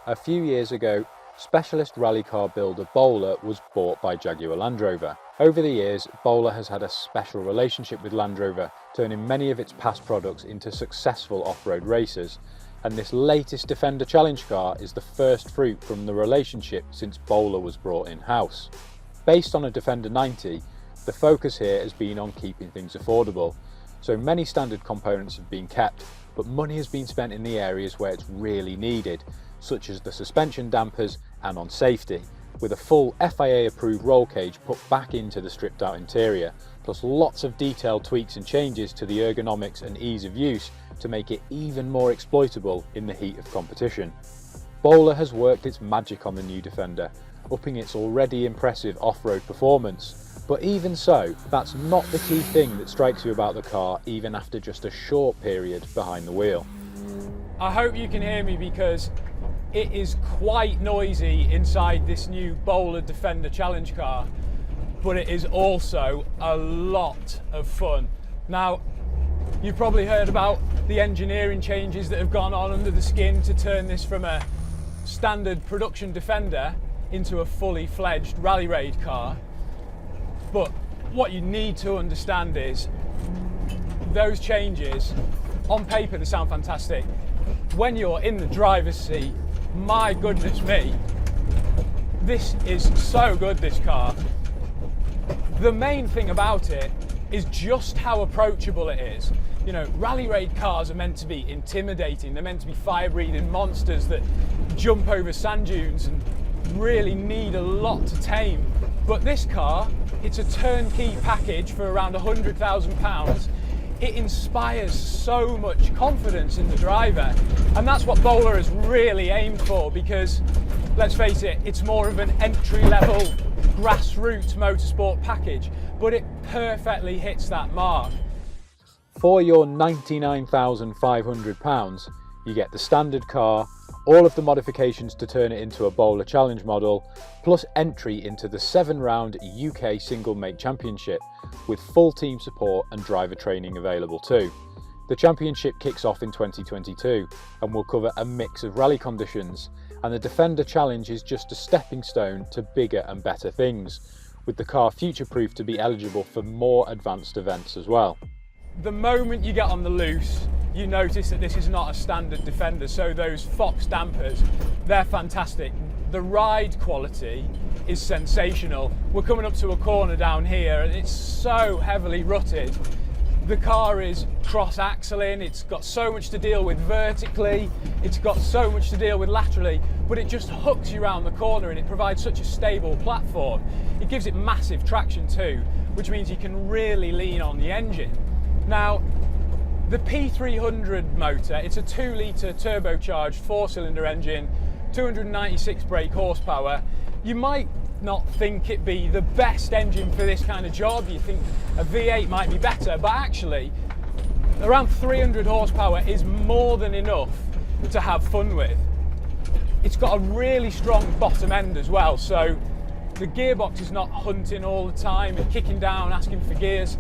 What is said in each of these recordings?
A few years ago, specialist rally car builder Bowler was bought by Jaguar Land Rover. Over the years, Bowler has had a special relationship with Land Rover, turning many of its past products into successful off-road racers. And this latest Defender Challenge car is the first fruit from the relationship since Bowler was brought in-house. Based on a Defender 90, the focus here has been on keeping things affordable. So many standard components have been kept, but money has been spent in the areas where it's really needed, such as the suspension dampers and on safety, with a full FIA-approved roll cage put back into the stripped-out interior, plus lots of detailed tweaks and changes to the ergonomics and ease of use to make it even more exploitable in the heat of competition. Bowler has worked its magic on the new Defender, upping its already impressive off-road performance. But even so, that's not the key thing that strikes you about the car even after just a short period behind the wheel. I hope you can hear me because it is quite noisy inside this new Bowler Defender Challenge car, but it is also a lot of fun. Now, you've probably heard about the engineering changes that have gone on under the skin to turn this from a standard production Defender into a fully fledged rally raid car. But what you need to understand is those changes, on paper they sound fantastic. When you're in the driver's seat, my goodness me, this is so good, this car. The main thing about it is just how approachable it is. You know, rally raid cars are meant to be intimidating. They're meant to be fire-breathing monsters that jump over sand dunes and really need a lot to tame. But this car, it's a turnkey package for around £100,000. It inspires so much confidence in the driver, and that's what Bowler has really aimed for, because let's face it, it's more of an entry-level grassroots motorsport package, but it perfectly hits that mark. For your £99,500, you get the standard car, all of the modifications to turn it into a Bowler Challenge model, plus entry into the 7-round UK Single Make Championship, with full team support and driver training available too. The championship kicks off in 2022 and will cover a mix of rally conditions, and the Defender Challenge is just a stepping stone to bigger and better things, with the car future-proof to be eligible for more advanced events as well. The moment you get on the loose, you notice that this is not a standard Defender, so those Fox dampers, they're fantastic. The ride quality is sensational. We're coming up to a corner down here and it's so heavily rutted. The car is cross-axling, it's got so much to deal with vertically, it's got so much to deal with laterally, but it just hooks you around the corner and it provides such a stable platform. It gives it massive traction too, which means you can really lean on the engine. Now, the P300 motor, it's a 2-litre turbocharged 4-cylinder engine, 296 brake horsepower. You might not think it be the best engine for this kind of job. You think a V8 might be better, but actually around 300 horsepower is more than enough to have fun with. It's got a really strong bottom end as well, so the gearbox is not hunting all the time and kicking down, asking for gears.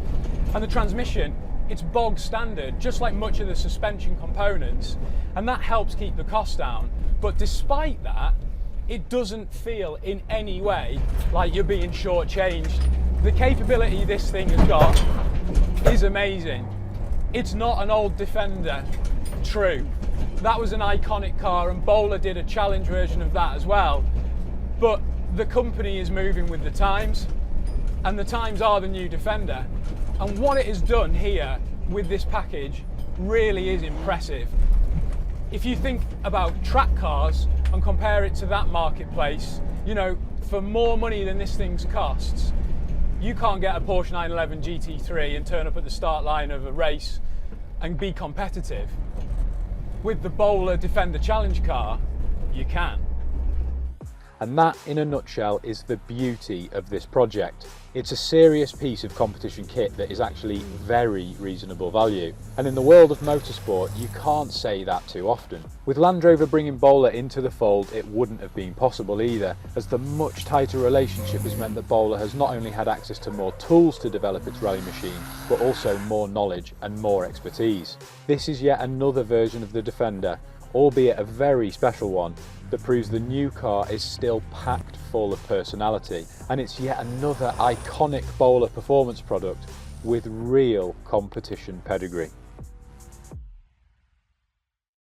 And the transmission, it's bog standard, just like much of the suspension components, and that helps keep the cost down. But despite that, it doesn't feel in any way like you're being shortchanged. The capability this thing has got is amazing. It's not an old Defender, true. That was an iconic car and Bowler did a challenge version of that as well. But the company is moving with the times, and the times are the new Defender. And what it has done here with this package really is impressive. If you think about track cars and compare it to that marketplace, you know, for more money than this thing costs, you can't get a Porsche 911 GT3 and turn up at the start line of a race and be competitive. With the Bowler Defender Challenge car, you can. And that, in a nutshell, is the beauty of this project. It's a serious piece of competition kit that is actually very reasonable value. And in the world of motorsport, you can't say that too often. With Land Rover bringing Bowler into the fold, it wouldn't have been possible either, as the much tighter relationship has meant that Bowler has not only had access to more tools to develop its rally machine, but also more knowledge and more expertise. This is yet another version of the Defender, albeit a very special one, that proves the new car is still packed full of personality, and it's yet another iconic bowler performance product with real competition pedigree.